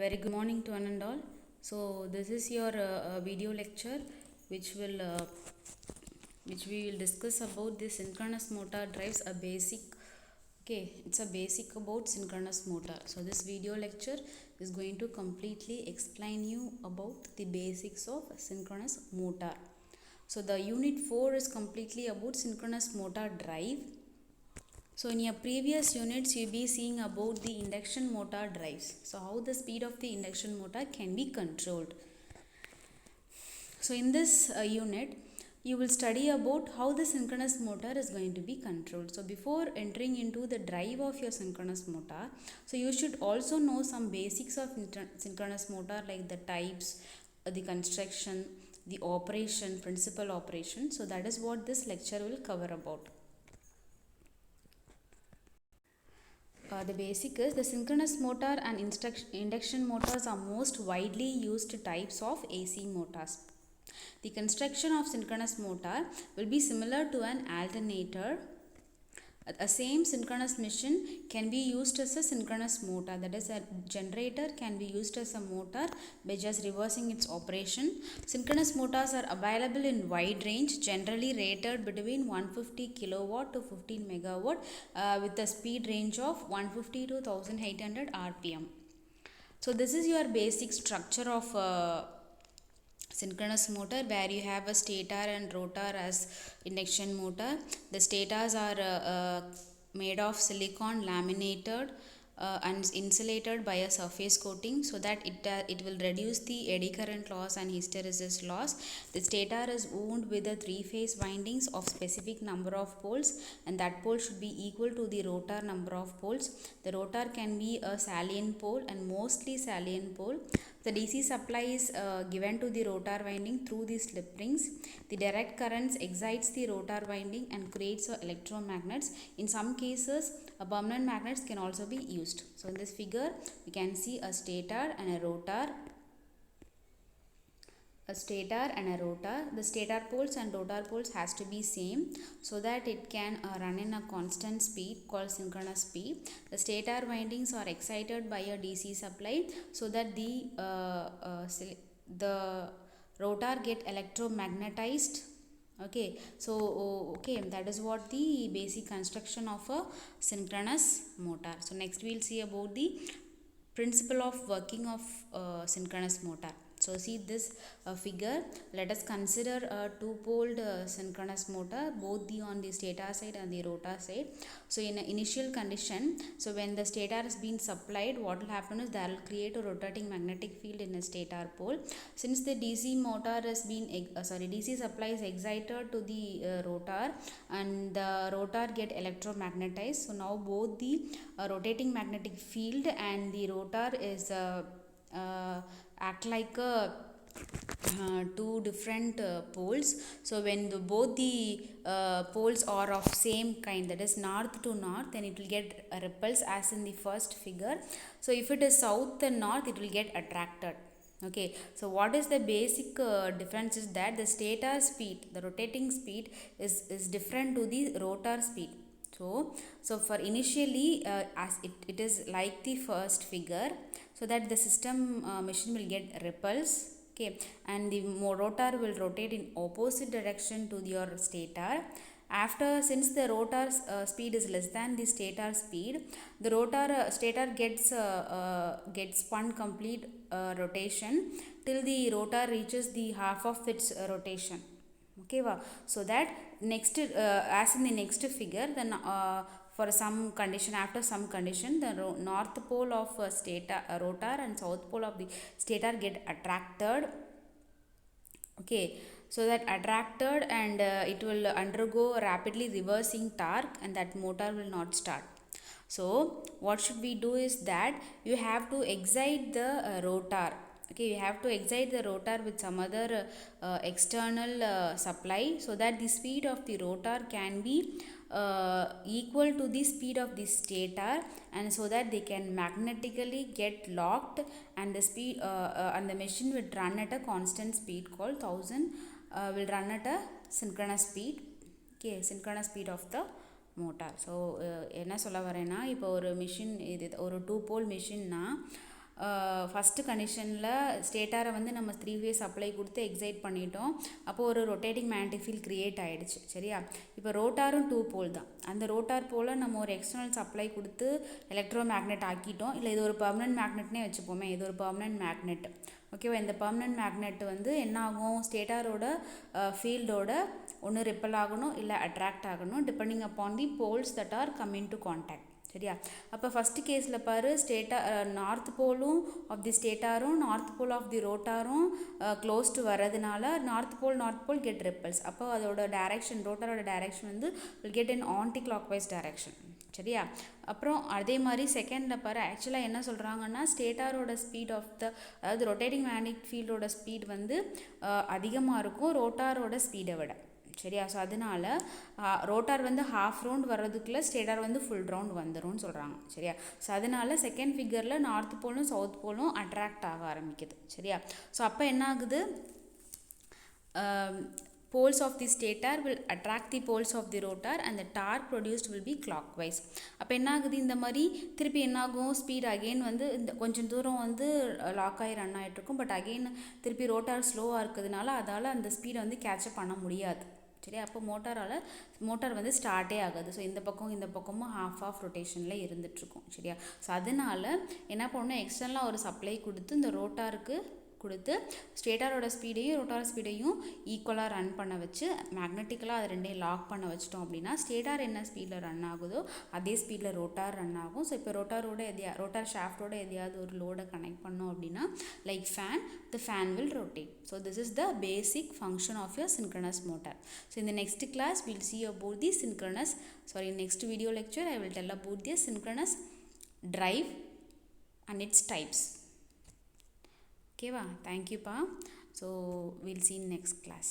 Very good morning to one and all. So this is your video lecture which will which we will discuss about the synchronous motor drives, a basic. Okay, it's a basic about synchronous motor. So this video lecture is going to completely explain you about the basics of synchronous motor. So the unit 4 is completely about synchronous motor drive. So in your previous units, you'll be seeing about the induction motor drives. So how the speed of the induction motor can be controlled. So in this unit, you will study about how the synchronous motor is going to be controlled. So before entering into the drive of your synchronous motor, so you should also know some basics of synchronous motor, like the types, the construction, the operation, principal operation. So that is what this lecture will cover about. The basic is the synchronous motor and induction motors are most widely used types of AC motors. The construction of synchronous motor will be similar to an alternator. A same synchronous machine can be used as a synchronous motor, that is, a generator can be used as a motor by just reversing its operation. Synchronous motors are available in wide range, generally rated between 150 kilowatt to 15 megawatt with a speed range of 150 to 1800 rpm. So this is your basic structure of synchronous motor, where you have a stator and rotor as induction motor. The stators are made of silicon, laminated and insulated by a surface coating, so that it will reduce the eddy current loss and hysteresis loss. The stator is wound with the three-phase windings of specific number of poles, and that pole should be equal to the rotor number of poles. The rotor can be a salient pole and mostly salient pole. The DC supply is given to the rotor winding through the slip rings. The direct currents excites the rotor winding and creates electromagnets. In some cases, permanent magnets can also be used. So in this figure, we can see a stator and a rotor. A stator and a rotor. The stator poles and rotor poles has to be same, so that it can run in a constant speed called synchronous speed. The stator windings are excited by a DC supply, so that the rotor get electromagnetized. Okay, so that is what the basic construction of a synchronous motor. So next we will see about the principle of working of synchronous motor. So see this figure. Let us consider a two-poled synchronous motor, both on the stator side and the rotor side. So in an initial condition, so when the stator has been supplied, what will happen is that will create a rotating magnetic field in a stator pole. Since the DC motor has been DC supply is excited to the rotor, and the rotor get electromagnetized. So now both the rotating magnetic field and the rotor is act like two different poles. So when both the poles are of same kind, that is north to north, then it will get repulse as in the first figure. So if it is south and north, it will get attracted. Okay, so what is the basic difference is that the stator speed, the rotating speed is different to the rotor speed. So for initially as it is like the first figure, so that the system machine will get repulse. Okay, and the rotor will rotate in opposite direction to your stator. Since the rotor speed is less than the stator speed, the stator gets spun complete rotation till the rotor reaches the half of its rotation. Okay, so that next as in the next figure, then for some condition, after some condition, the north pole of rotor and south pole of the stator get attracted. Okay, so that attracted, and it will undergo rapidly reversing torque, and that motor will not start. So what should we do is that you have to excite the rotor. Okay, you have to excite the rotor with some other external supply, so that the speed of the rotor can be equal to the speed of the stator, and so that they can magnetically get locked, and the speed and the machine will run at a constant speed called 1000 will run at a synchronous speed. Okay, synchronous speed of the motor. So என்ன சொல்ல வரேன்னா, இப்போ ஒரு machine, இது ஒரு 2 pole மிஷின்னா first கண்டிஷனில் ஸ்டேட்டாரை வந்து நம்ம 3 phase சப்ளை கொடுத்து எக்ஸைட் பண்ணிட்டோம். அப்போது ஒரு ரொட்டேட்டிங் மேக்னெட்டிக் ஃபீல்ட் க்ரியேட் ஆகிடுச்சு. சரியா? இப்போ ரோட்டாரும் 2 போல் தான். அந்த ரோட்டார் போல் நம்ம ஒரு எக்ஸ்டர்னல் சப்ளை கொடுத்து எலக்ட்ரோ மேக்னெட் ஆக்கிட்டோம். இல்லை இது ஒரு பர்மனன்ட் மேக்னெட்னே வச்சுப்போமே, இது ஒரு பர்மனன்ட் மேக்னெட். ஓகேவா? இந்த பர்மனன்ட் மேக்னெட் வந்து என்ன ஆகும், ஸ்டேட்டாரோட ஃபீல்டோட ஒன்று ரிப்பல் ஆகணும் இல்லை அட்ராக்ட் ஆகணும், depending upon the poles that are coming to contact. சரியா? அப்போ ஃபஸ்ட்டு கேஸில் பாரு, நார்த் போலும் ஆஃப் தி ஸ்டேட்டாரும் நார்த் போல் ஆஃப் தி ரோட்டாரும் க்ளோஸ் டு வரதுனால நார்த் போல் கெட் ரிப்பல்ஸ். அப்போ அதோட டைரக்ஷன், ரோட்டாரோட டைரக்ஷன் வந்து will get in anticlockwise direction. சரியா? அப்புறம் அதே மாதிரி செகண்டில் பாரு, ஆக்சுவலாக என்ன சொல்கிறாங்கன்னா ஸ்டேட்டாரோட ஸ்பீட் ஆஃப் த, அதாவது ரொட்டேட்டிங் மேக்னெட்டிக் ஃபீல்டோட ஸ்பீட் வந்து அதிகமாக இருக்கும் ரோட்டாரோட ஸ்பீடை விட. சரியா? ஸோ அதனால ரோட்டார் வந்து ஹாஃப் ரவுண்ட் வர்றதுக்குள்ளே ஸ்டேட்டார் வந்து ஃபுல் ரவுண்ட் வந்துடும்னு சொல்கிறாங்க. சரியா? ஸோ அதனால செகண்ட் ஃபிகரில் நார்த் போலும் சவுத் போலும் அட்ராக்ட் ஆக ஆரம்பிக்குது. சரியா? ஸோ அப்போ என்ன ஆகுது, poles of the stator will attract the poles of the rotor and the torque produced will be clockwise. அப்போ என்ன ஆகுது, இந்த மாதிரி திருப்பி என்னாகும், ஸ்பீட் அகெயின் வந்து இந்த கொஞ்சம் தூரம் வந்து லாக் ஆகி ரன் ஆகிட்ருக்கும். பட் அகெயின் திருப்பி ரோட்டார் ஸ்லோவாக இருக்கிறதுனால அதால் அந்த ஸ்பீடை வந்து கேட்சப் பண்ண முடியாது. சரியா? அப்போ மோட்டார் வந்து ஸ்டார்ட்டே ஆகாது. ஸோ இந்த பக்கமும் ஹாஃப் ரொட்டேஷனில் இருந்துகிட்ருக்கும். சரியா? ஸோ அதனால் என்ன பண்ணணும், எக்ஸ்டர்னலாக ஒரு சப்ளை கொடுத்து இந்த ரோட்டாருக்கு கொடுத்து ஸ்டேட்டாரோட ஸ்பீடையும் ரோட்டார் ஸ்பீடையும் ஈக்குவலாக ரன் பண்ண வச்சு மேக்னெட்டிக்கலாக அதை ரெண்டையும் லாக் பண்ண வச்சிட்டோம் அப்படின்னா ஸ்டேட்டார் என்ன ஸ்பீடில் ரன் ஆகுதோ அதே ஸ்பீடில் ரோட்டார் ரன் ஆகும். ஸோ இப்போ ரோட்டார் ஷாஃப்டோட எதையாவது ஒரு லோடை கனெக்ட் பண்ணோம் அப்படின்னா like fan, the fan will rotate. So this is the basic function of your synchronous motor. So in the next class we'll see about the next video lecture I will tell about the synchronous drive and its types. Okay va? Thank you pa. So we'll see in next class.